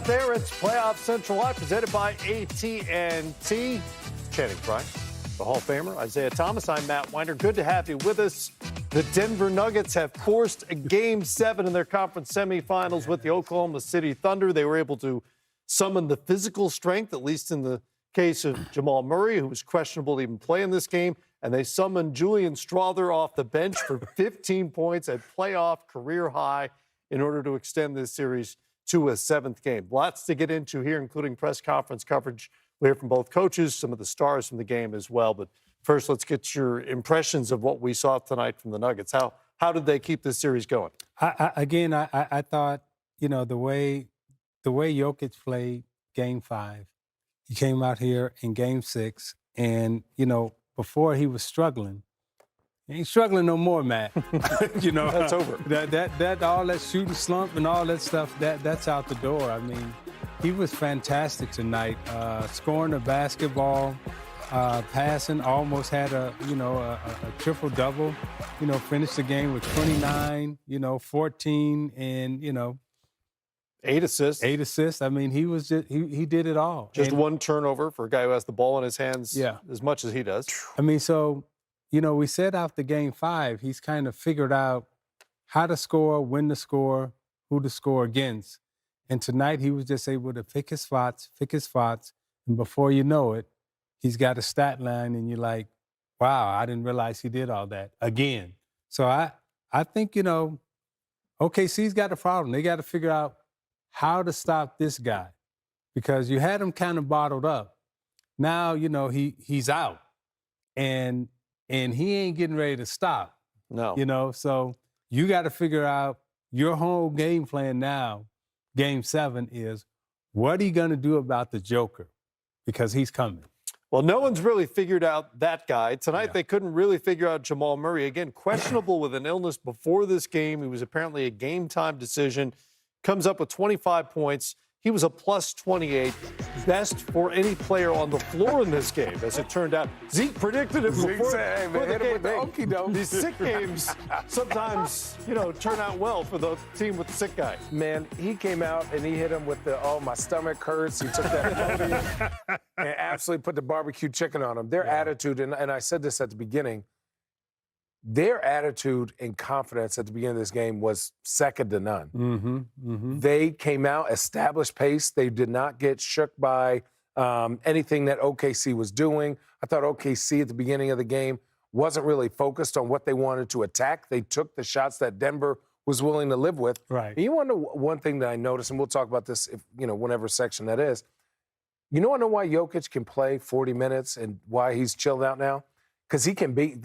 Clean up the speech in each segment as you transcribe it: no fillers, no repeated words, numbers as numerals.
out there. It's Playoff Central Live presented by AT&T. Channing Frye, the Hall of Famer, Isaiah Thomas. I'm Matt Winder. Good to have you with us. The Denver Nuggets have forced a Game 7 in their conference semifinals with the Oklahoma City Thunder. They were able to summon the physical strength, at least in the case of Jamal Murray, who was questionable to even play in this game. And they summoned Julian Strawther off the bench for 15 points at playoff career high in order to extend this series to a 7th game. Lots to get into here, including press conference coverage. We hear from both coaches, some of the stars from the game as well. But first, let's get your impressions of what we saw tonight from the Nuggets. How did they keep this series going? I thought, the way Jokic played Game 5, he came out here in Game 6, and, before he was struggling. He ain't struggling no more, Matt. That's over. That all that shooting slump and all that stuff, that's out the door. I mean, he was fantastic tonight, scoring the basketball, passing, almost had a triple-double, finished the game with 29, 14, and, 8 assists. 8 assists. I mean, he did it all. Just one turnover for a guy who has the ball in his hands as much as he does. I mean, so, we said after Game 5, he's kind of figured out how to score, when to score, who to score against. And tonight he was just able to pick his spots, and before you know it, he's got a stat line, and you're like, wow, I didn't realize he did all that again. So I think, OKC's got a problem. They got to figure out how to stop this guy, because you had him kind of bottled up. Now, he's out, and he ain't getting ready to stop. No. So you got to figure out your whole game plan now. Game 7 is, what are you going to do about the Joker? Because he's coming. Well, no one's really figured out that guy. Tonight, They couldn't really figure out Jamal Murray. Again, questionable with an illness before this game. He was apparently a game-time decision. Comes up with 25 points. He was a plus 28, best for any player on the floor in this game, as it turned out. Zeke predicted it before the game. These sick games sometimes, turn out well for the team with the sick guy. Man, he came out and he hit him with the, my stomach hurts. He took that podium and absolutely put the barbecue chicken on him. Their attitude, and I said this at the beginning, their attitude and confidence at the beginning of this game was second to none. They came out, established pace. They did not get shook by anything that OKC was doing. I thought OKC at the beginning of the game wasn't really focused on what they wanted to attack. They took the shots that Denver was willing to live with. Right. And you want to know one thing that I noticed, and we'll talk about this if, whatever section that is. I know why Jokic can play 40 minutes and why he's chilled out now? Because they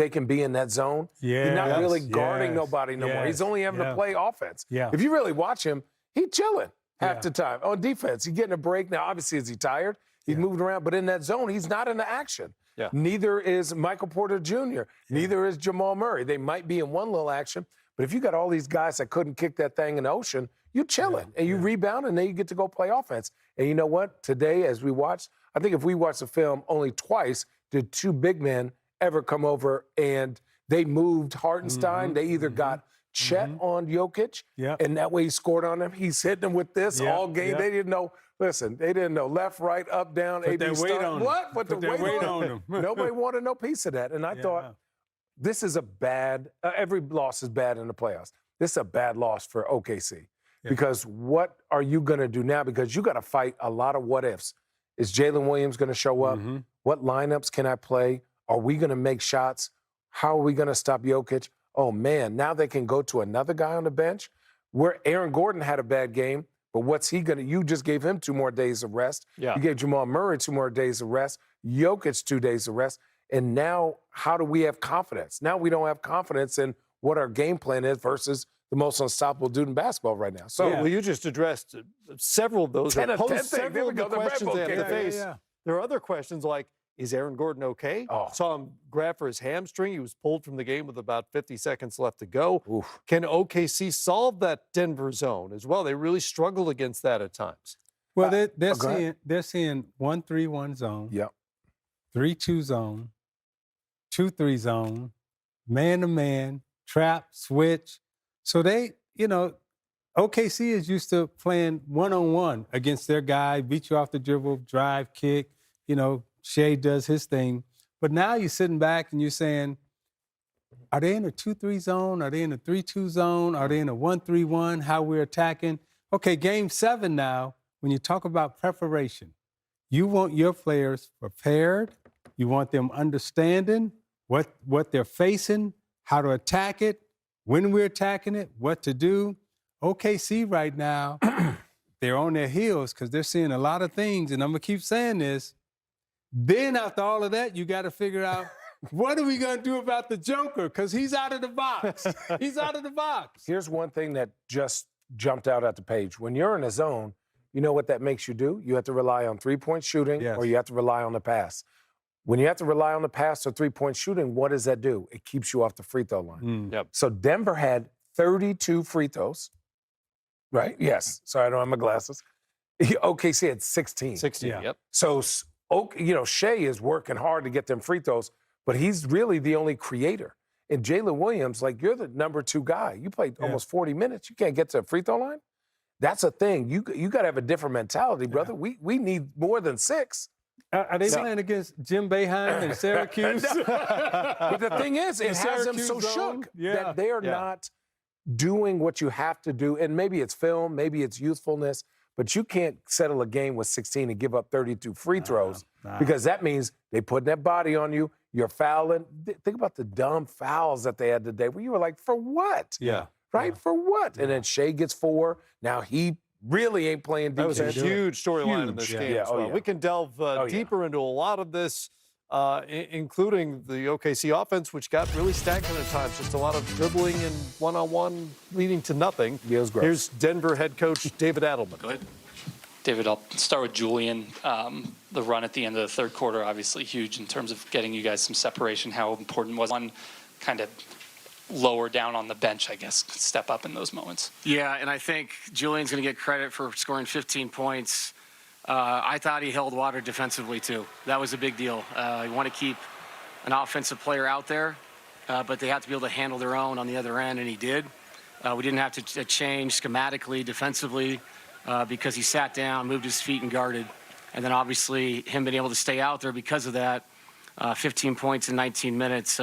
can be in that zone. Yeah, he's not really guarding nobody no more. He's only having to play offense. Yeah. If you really watch him, he's chilling half the time. On defense, he's getting a break. Now, obviously, is he tired? He's moving around. But in that zone, he's not in the action. Yeah. Neither is Michael Porter Jr. Neither is Jamal Murray. They might be in one little action. But if you got all these guys that couldn't kick that thing in the ocean, you're chilling. And you rebound, and then you get to go play offense. And you know what? Today, as we watched, I think if we watched the film, only twice did two big men ever come over and they moved Hartenstein. They either got Chet on Jokic, and that way he scored on him. He's hitting him with this all game. They didn't know. Listen, they didn't know left, right, up, down. Put that weight on him. What? Put the weight on him. Nobody wanted no piece of that. And I thought, this is a bad. Every loss is bad in the playoffs. This is a bad loss for OKC because what are you going to do now? Because you got to fight a lot of what ifs. Is Jalen Williams going to show up? What lineups can I play? Are we going to make shots? How are we going to stop Jokic? Oh, man, now they can go to another guy on the bench where Aaron Gordon had a bad game, but what's he going to – you just gave him 2 more days of rest. Yeah. You gave Jamal Murray 2 more days of rest, Jokic 2 days of rest, and now how do we have confidence? Now we don't have confidence in what our game plan is versus the most unstoppable dude in basketball right now. So well, you just addressed several of those. 10 of 10 posed several of the questions they have to face. Yeah. There are other questions like, is Aaron Gordon okay? Saw him grab for his hamstring. He was pulled from the game with about 50 seconds left to go. Oof. Can OKC solve that Denver zone as well? They really struggled against that at times. Well, they're seeing 1-3-1 zone. Yep. 3-2 zone, 2-3 zone, man-to-man, trap, switch. So they, OKC is used to playing one-on-one against their guy, beat you off the dribble, drive, kick. You know, Shea does his thing. But now you're sitting back and you're saying, are they in a 2-3 zone? Are they in a 3-2 zone? Are they in a 1-3-1? How we're attacking? Okay, game 7 now, when you talk about preparation, you want your players prepared. You want them understanding what they're facing, how to attack it, when we're attacking it, what to do. OKC right now, they're on their heels because they're seeing a lot of things, and I'm going to keep saying this. Then after all of that, you got to figure out, what are we going to do about the Joker? Because he's out of the box. He's out of the box. Here's one thing that just jumped out at the page. When you're in a zone, you know what that makes you do? You have to rely on three-point shooting, or you have to rely on the pass. When you have to rely on the pass or three-point shooting, what does that do? It keeps you off the free throw line. Yep. So Denver had 32 free throws, right? Yes. Sorry, I don't have my glasses. OKC had 16. 16, yep. So, you know, Shea is working hard to get them free throws, but he's really the only creator. And Jalen Williams, like, you're the number 2 guy. You played almost 40 minutes. You can't get to the free throw line? That's a thing. You got to have a different mentality, brother. We need more than 6. Are they playing against Jim Boeheim in Syracuse? But the thing is, it has them so shook that they are not doing what you have to do. And maybe it's film, maybe it's youthfulness, but you can't settle a game with 16 and give up 32 free throws because that means they putting that body on you. You're fouling. Think about the dumb fouls that they had today where you were like, for what? Yeah. Right? Yeah. For what? And then Shea gets 4. Now he really ain't playing defense. That was a huge storyline in this game as well. We can delve deeper into a lot of this, including the OKC offense, which got really stagnant at times. Just a lot of dribbling and one-on-one leading to nothing. Yeah, it was gross. Here's Denver head coach David Adelman. Go ahead. David, I'll start with Julian. The run at the end of the third quarter, obviously huge in terms of getting you guys some separation. How important was one kind of lower down on the bench, I guess, step up in those moments? Yeah, and I think Julian's going to get credit for scoring 15 points. I thought he held water defensively, too. That was a big deal. You want to keep an offensive player out there, but they have to be able to handle their own on the other end, and he did. We didn't have to change schematically, defensively, because he sat down, moved his feet, and guarded. And then, obviously, him being able to stay out there because of that, 15 points in 19 minutes.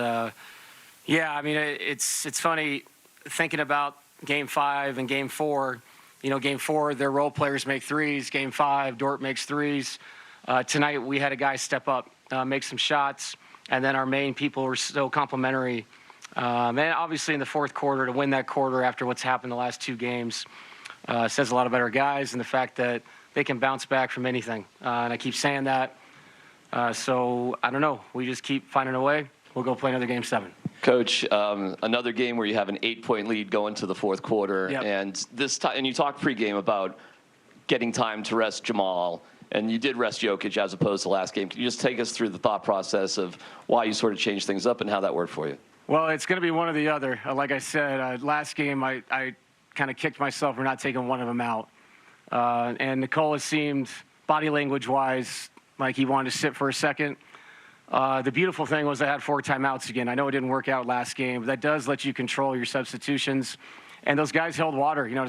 Yeah, I mean, it's funny thinking about Game 5 and Game 4. You know, Game 4, their role players make threes. Game 5, Dort makes threes. Tonight, we had a guy step up, make some shots, and then our main people were so complimentary. And obviously, in the fourth quarter, to win that quarter after what's happened the last 2 games says a lot about our guys and the fact that they can bounce back from anything. And I keep saying that. So, I don't know. We just keep finding a way. We'll go play another Game 7. Coach, another game where you have an 8-point lead going to the fourth quarter, and this time, and you talked pregame about getting time to rest Jamal, and you did rest Jokic as opposed to last game. Can you just take us through the thought process of why you sort of changed things up and how that worked for you? Well, it's going to be one or the other. Like I said, last game I kind of kicked myself for not taking one of them out, and Nikola seemed body language-wise like he wanted to sit for a second. The beautiful thing was I had 4 timeouts again. I know it didn't work out last game, but that does let you control your substitutions. And those guys held water, you know,